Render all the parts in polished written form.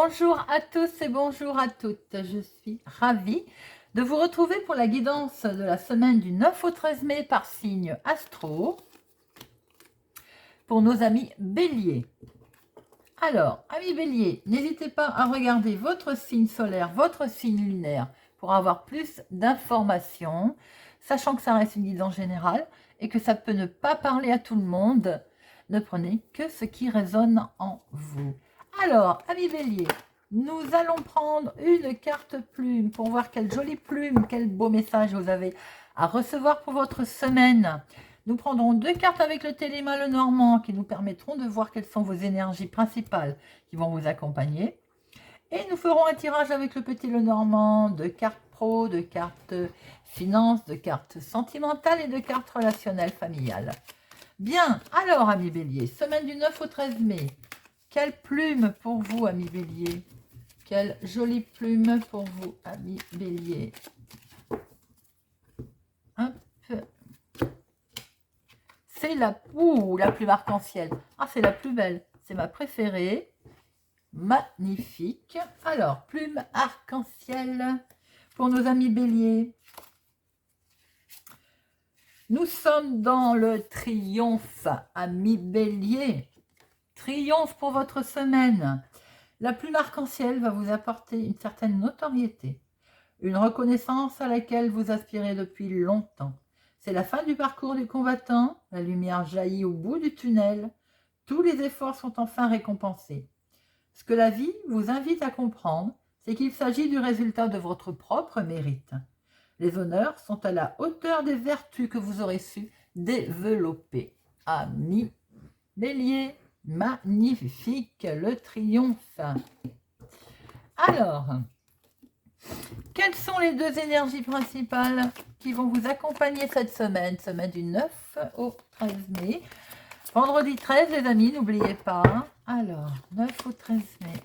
Bonjour à tous et bonjour à toutes. Je suis ravie de vous retrouver pour la guidance de la semaine du 9 au 13 mai par signe astro pour nos amis béliers. Alors, amis béliers, n'hésitez pas à regarder votre signe solaire, votre signe lunaire pour avoir plus d'informations, sachant que ça reste une guidance générale et que ça peut ne pas parler à tout le monde. Ne prenez que ce qui résonne en vous. Alors, amis béliers, nous allons prendre une carte plume pour voir quelle jolie plume, quel beau message vous avez à recevoir pour votre semaine. Nous prendrons deux cartes avec le téléma le normand qui nous permettront de voir quelles sont vos énergies principales qui vont vous accompagner. Et nous ferons un tirage avec le petit le normand de cartes pro, de cartes finances, de cartes sentimentales et de cartes relationnelles familiales. Bien, alors amis béliers, semaine du 9 au 13 mai. Quelle plume pour vous, amis béliers? Quelle jolie plume pour vous, amis béliers. Hop. C'est la plume arc-en-ciel. Ah, c'est la plus belle. C'est ma préférée. Magnifique. Alors, plume arc-en-ciel pour nos amis béliers. Nous sommes dans le triomphe, amis béliers. Triomphe pour votre semaine. La plume arc-en-ciel va vous apporter une certaine notoriété, une reconnaissance à laquelle vous aspirez depuis longtemps. C'est la fin du parcours du combattant, la lumière jaillit au bout du tunnel, tous les efforts sont enfin récompensés. Ce que la vie vous invite à comprendre, c'est qu'il s'agit du résultat de votre propre mérite. Les honneurs sont à la hauteur des vertus que vous aurez su développer. Amis bélier, magnifique, le triomphe. Alors, quelles sont les deux énergies principales qui vont vous accompagner cette semaine, semaine du 9 au 13 mai. Vendredi 13, les amis, n'oubliez pas. Alors, 9 au 13 mai,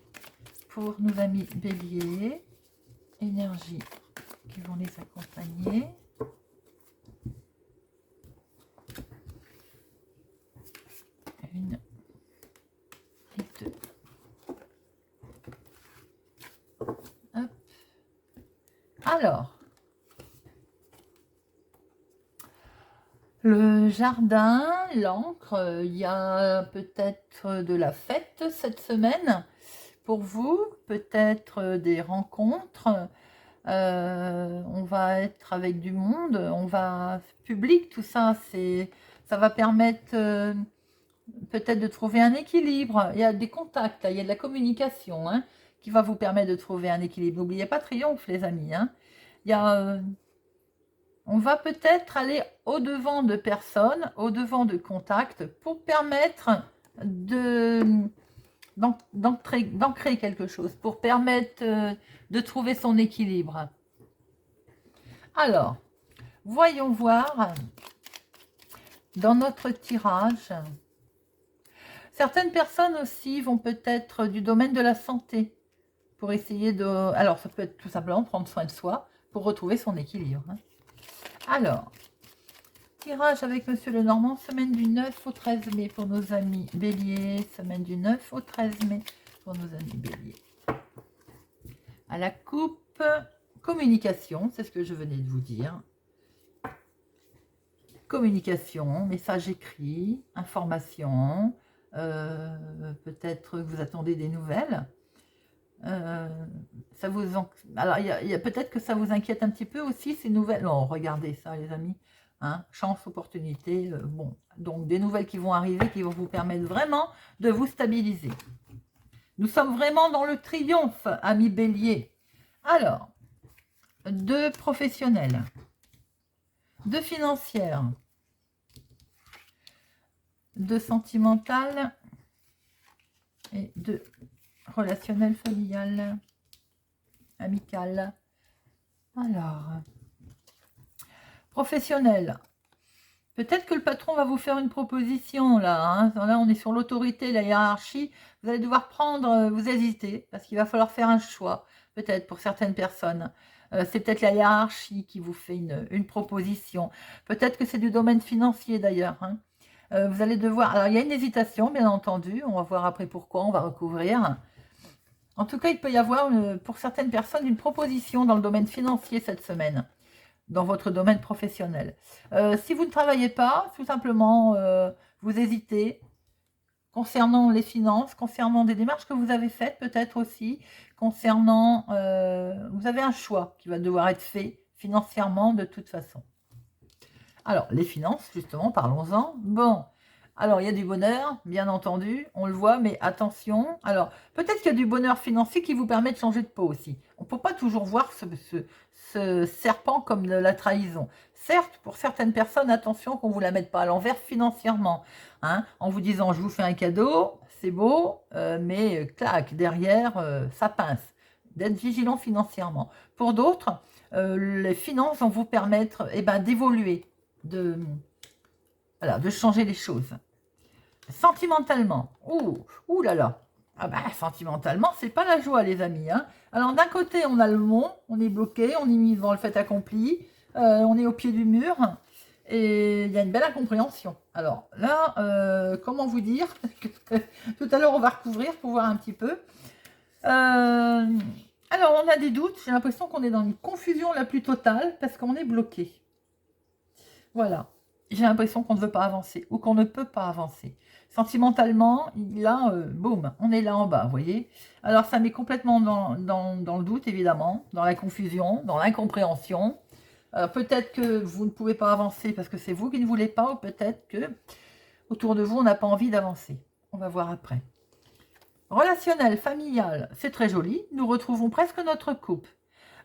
pour nos amis béliers, énergies qui vont les accompagner. Une et deux. Hop. Alors, le jardin, l'encre, il y a peut-être de la fête cette semaine pour vous, peut-être des rencontres. On va être avec du monde, on va public, tout ça, ça va permettre peut-être de trouver un équilibre. Il y a des contacts, il y a de la communication qui va vous permettre de trouver un équilibre. N'oubliez pas triomphe, les amis. Il y a, on va peut-être aller au-devant de personnes, au-devant de contacts pour permettre d'ancrer quelque chose, pour permettre de trouver son équilibre. Alors, voyons voir dans notre tirage. Certaines personnes aussi vont peut-être du domaine de la santé pour essayer de... Alors, ça peut être tout simplement prendre soin de soi pour retrouver son équilibre. Alors, tirage avec Monsieur Lenormand, semaine du 9 au 13 mai pour nos amis béliers. Semaine du 9 au 13 mai pour nos amis béliers. À la coupe, communication, c'est ce que je venais de vous dire. Communication, message écrit, information, peut-être que vous attendez des nouvelles. Ça vous alors il y a peut-être que ça vous inquiète un petit peu aussi ces nouvelles. Non, regardez ça les amis, chance, opportunité, bon, donc des nouvelles qui vont arriver, qui vont vous permettre vraiment de vous stabiliser. Nous sommes vraiment dans le triomphe, amis bélier. Alors, deux professionnels, deux financières, deux sentimentales et deux relationnel, familial, amical. Alors, professionnel. Peut-être que le patron va vous faire une proposition là. Là, on est sur l'autorité, la hiérarchie. Vous allez devoir prendre, vous hésitez, parce qu'il va falloir faire un choix, peut-être pour certaines personnes. C'est peut-être la hiérarchie qui vous fait une proposition. Peut-être que c'est du domaine financier d'ailleurs. Vous allez devoir... Alors, il y a une hésitation, bien entendu. On va voir après pourquoi, on va recouvrir. En tout cas, il peut y avoir, pour certaines personnes, une proposition dans le domaine financier cette semaine, dans votre domaine professionnel. Si vous ne travaillez pas, tout simplement, vous hésitez concernant les finances, concernant des démarches que vous avez faites peut-être aussi, concernant... vous avez un choix qui va devoir être fait financièrement de toute façon. Alors, les finances, justement, parlons-en. Bon, alors il y a du bonheur, bien entendu, on le voit, mais attention. Alors, peut-être qu'il y a du bonheur financier qui vous permet de changer de peau aussi. On ne peut pas toujours voir ce serpent comme de la trahison. Certes, pour certaines personnes, attention qu'on ne vous la mette pas à l'envers financièrement. Hein, en vous disant, je vous fais un cadeau, c'est beau, mais clac, derrière, ça pince. D'être vigilant financièrement. Pour d'autres, les finances vont vous permettre d'évoluer, voilà, de changer les choses. Sentimentalement, ouh là là, ah bah, sentimentalement, c'est pas la joie, les amis. Hein. Alors, d'un côté, on a le mont, on est bloqué, on est mis devant le fait accompli, on est au pied du mur, et il y a une belle incompréhension. Alors là, comment vous dire tout à l'heure, on va recouvrir pour voir un petit peu. Alors, on a des doutes, j'ai l'impression qu'on est dans une confusion la plus totale, parce qu'on est bloqué. Voilà. J'ai l'impression qu'on ne veut pas avancer ou qu'on ne peut pas avancer. Sentimentalement, là, boum, on est là en bas, vous voyez. Alors, ça met complètement dans le doute, évidemment, dans la confusion, dans l'incompréhension. Peut-être que vous ne pouvez pas avancer parce que c'est vous qui ne voulez pas, ou peut-être que autour de vous, on n'a pas envie d'avancer. On va voir après. Relationnel, familial, c'est très joli. Nous retrouvons presque notre couple.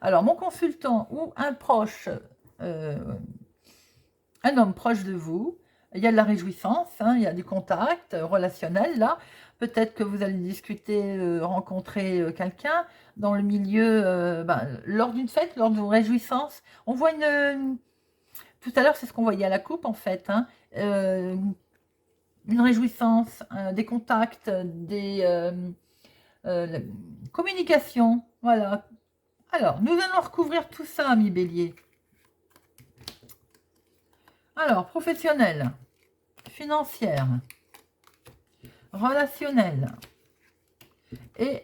Alors, mon consultant ou un proche... un homme proche de vous, il y a de la réjouissance, hein, il y a du contact relationnel là, peut-être que vous allez discuter, rencontrer quelqu'un dans le milieu, lors d'une fête, lors d'une réjouissance, on voit tout à l'heure c'est ce qu'on voyait à la coupe en fait, hein, une réjouissance, des contacts, des communications, voilà. Alors, nous allons recouvrir tout ça, amis Bélier. Alors, professionnel, financière, relationnelle et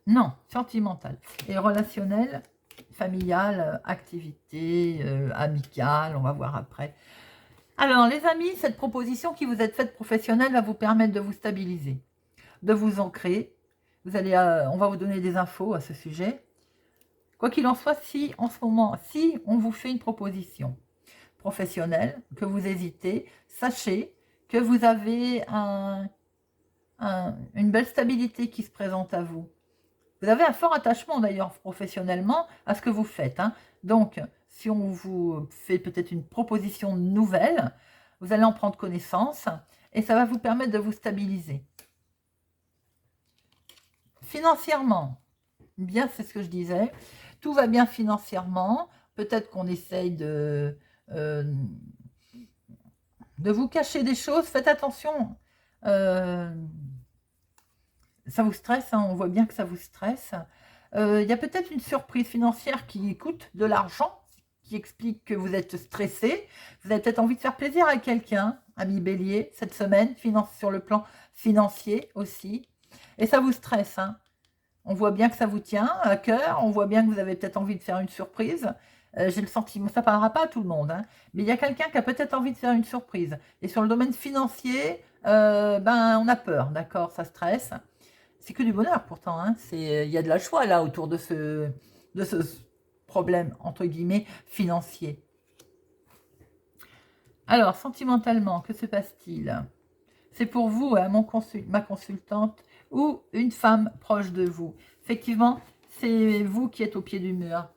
non, sentimentale et relationnelle, familiale, activité, amicale, on va voir après. Alors les amis, cette proposition qui vous est faite professionnelle va vous permettre de vous stabiliser, de vous ancrer. Vous allez, on va vous donner des infos à ce sujet. Quoi qu'il en soit, si en ce moment, si on vous fait une proposition professionnelle, que vous hésitez, sachez que vous avez une belle stabilité qui se présente à vous. Vous avez un fort attachement d'ailleurs professionnellement à ce que vous faites. Hein. Donc, si on vous fait peut-être une proposition nouvelle, vous allez en prendre connaissance et ça va vous permettre de vous stabiliser. Financièrement, bien, c'est ce que je disais, tout va bien financièrement. Peut-être qu'on essaye de vous cacher des choses. Faites attention. Ça vous stresse, hein, on voit bien que ça vous stresse. Il y a peut-être une surprise financière qui coûte de l'argent, qui explique que vous êtes stressé. Vous avez peut-être envie de faire plaisir à quelqu'un, ami Bélier, cette semaine, sur le plan financier aussi. Et ça vous stresse. Hein. On voit bien que ça vous tient à cœur. On voit bien que vous avez peut-être envie de faire une surprise. J'ai le sentiment, ça ne parlera pas à tout le monde, hein, mais il y a quelqu'un qui a peut-être envie de faire une surprise. Et sur le domaine financier, on a peur, d'accord, ça stresse. C'est que du bonheur pourtant, hein. Il y a de la joie là autour de ce problème, entre guillemets, financier. Alors, sentimentalement, que se passe-t-il? C'est pour vous, hein, ma consultante, ou une femme proche de vous. Effectivement, c'est vous qui êtes au pied du mur.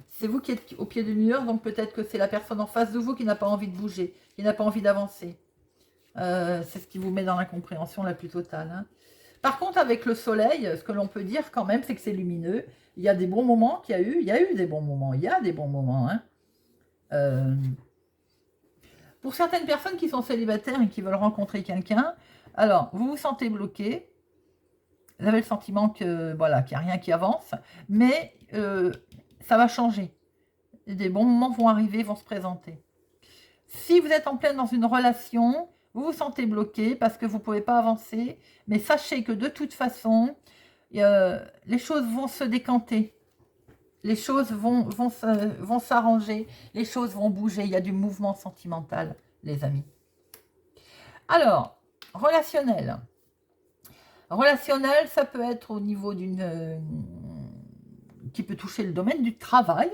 C'est vous qui êtes au pied du mur, donc peut-être que c'est la personne en face de vous qui n'a pas envie de bouger, qui n'a pas envie d'avancer. C'est ce qui vous met dans l'incompréhension la plus totale. Hein. Par contre, avec le soleil, ce que l'on peut dire quand même, c'est que c'est lumineux. Il y a des bons moments qu'il y a eu. Il y a eu des bons moments. Il y a des bons moments. Hein. Pour certaines personnes qui sont célibataires et qui veulent rencontrer quelqu'un, alors, vous vous sentez bloqué. Vous avez le sentiment que voilà, qu'il n'y a rien qui avance. Mais ça va changer. Des bons moments vont arriver, vont se présenter. Si vous êtes en pleine dans une relation, vous vous sentez bloqué parce que vous ne pouvez pas avancer, mais sachez que de toute façon, les choses vont se décanter. Les choses vont s'arranger. Les choses vont bouger. Il y a du mouvement sentimental, les amis. Alors, relationnel. Relationnel, ça peut être au niveau qui peut toucher le domaine du travail,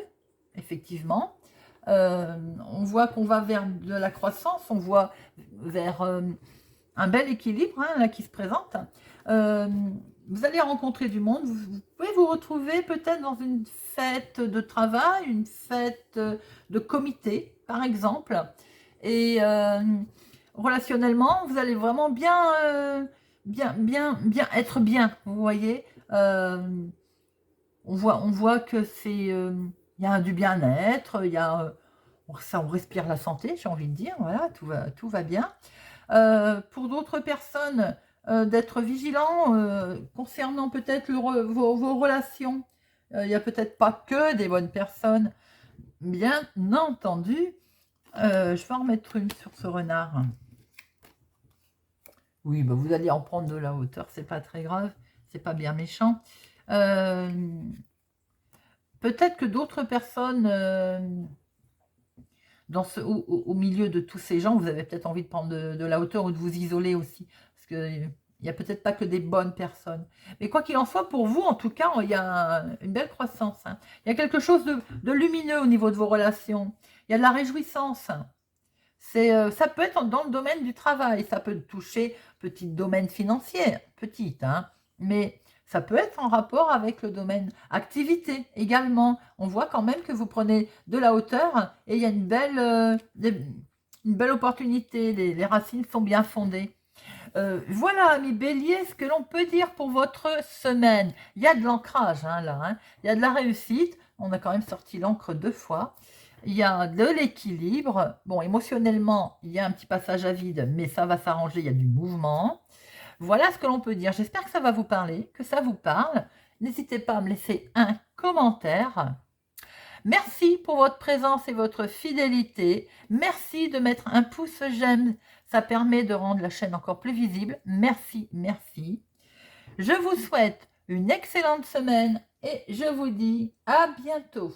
effectivement. On voit qu'on va vers de la croissance, on voit vers un bel équilibre là, qui se présente. Vous allez rencontrer du monde, vous pouvez vous retrouver peut-être dans une fête de travail, une fête de comité, par exemple. Et relationnellement, vous allez vraiment bien être bien, vous voyez. On voit que il y a du bien-être, il y a on respire la santé, j'ai envie de dire, voilà, tout va bien. Pour d'autres personnes, d'être vigilant concernant peut-être vos relations. Il n'y a peut-être pas que des bonnes personnes, bien entendu. Je vais en remettre une sur ce renard. Oui, bah vous allez en prendre de la hauteur, c'est pas très grave, c'est pas bien méchant. Peut-être que d'autres personnes, au milieu de tous ces gens, vous avez peut-être envie de prendre de la hauteur ou de vous isoler aussi, parce qu'il n'y a peut-être pas que des bonnes personnes. Mais quoi qu'il en soit, pour vous, en tout cas, il y a une belle croissance. Hein. Il y a quelque chose de lumineux au niveau de vos relations. Il y a de la réjouissance. Ça peut être dans le domaine du travail, ça peut toucher petit domaine financier, petite, hein, mais ça peut être en rapport avec le domaine activité également. On voit quand même que vous prenez de la hauteur et il y a une belle opportunité, les racines sont bien fondées. Voilà, amis Bélier, ce que l'on peut dire pour votre semaine. Il y a de l'ancrage, hein, là, hein. Il y a de la réussite, on a quand même sorti l'encre 2 fois. Il y a de l'équilibre. Bon, émotionnellement, il y a un petit passage à vide, mais ça va s'arranger, il y a du mouvement. Voilà ce que l'on peut dire. J'espère que ça va vous parler, que ça vous parle. N'hésitez pas à me laisser un commentaire. Merci pour votre présence et votre fidélité. Merci de mettre un pouce j'aime. Ça permet de rendre la chaîne encore plus visible. Merci, merci. Je vous souhaite une excellente semaine et je vous dis à bientôt.